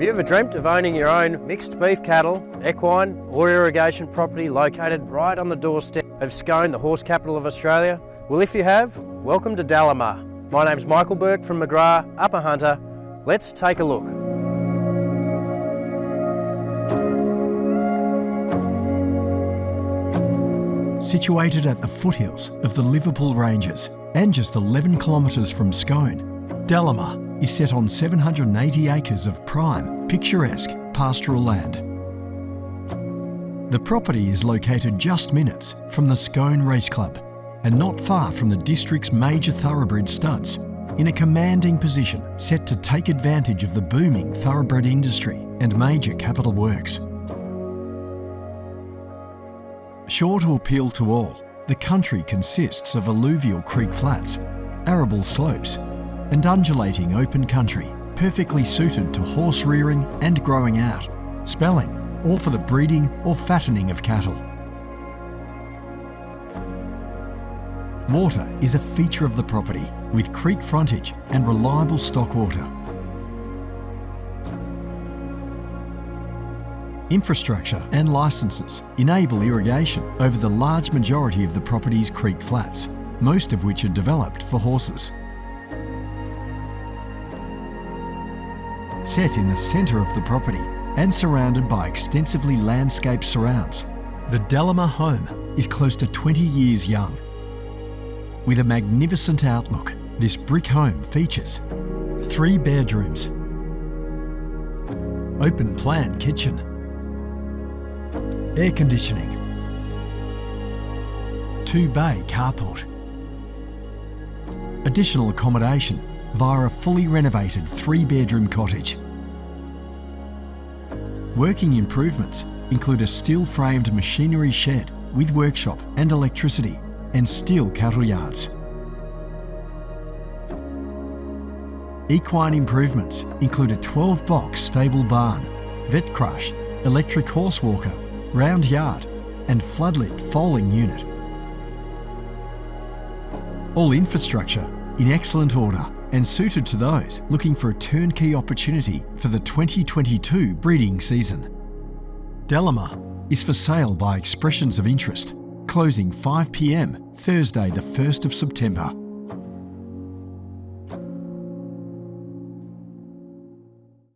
you ever dreamt of owning your own mixed beef cattle, equine or irrigation property located right on the doorstep of Scone, the horse capital of Australia? Well, if you have, welcome to Dalamar. My name's Michael Burke from McGrath, Upper Hunter. Let's take a look. Situated at the foothills of the Liverpool Ranges and just 11 kilometres from Scone, Dalamar is set on 780 acres of prime, picturesque pastoral land. The property is located just minutes from the Scone Race Club and not far from the district's major thoroughbred studs, in a commanding position set to take advantage of the booming thoroughbred industry and major capital works. Sure to appeal to all, the country consists of alluvial creek flats, arable slopes, and undulating open country, perfectly suited to horse rearing and growing out, spelling, or for the breeding or fattening of cattle. Water is a feature of the property, with creek frontage and reliable stock water. Infrastructure and licences enable irrigation over the large majority of the property's creek flats, most of which are developed for horses. Set in the centre of the property and surrounded by extensively landscaped surrounds, the Dalamar home is close to 20 years young. With a magnificent outlook, this brick home features 3 bedrooms, open plan kitchen, air conditioning, 2-bay carport, additional accommodation via a fully renovated 3-bedroom cottage. Working improvements include a steel-framed machinery shed with workshop and electricity and steel cattle yards. Equine improvements include a 12-box stable barn, vet crush, electric horse walker, round yard and floodlit foaling unit. All infrastructure in excellent order and suited to those looking for a turnkey opportunity for the 2022 breeding season. Dalamar is for sale by expressions of interest, closing 5 p.m. Thursday the 1st of September.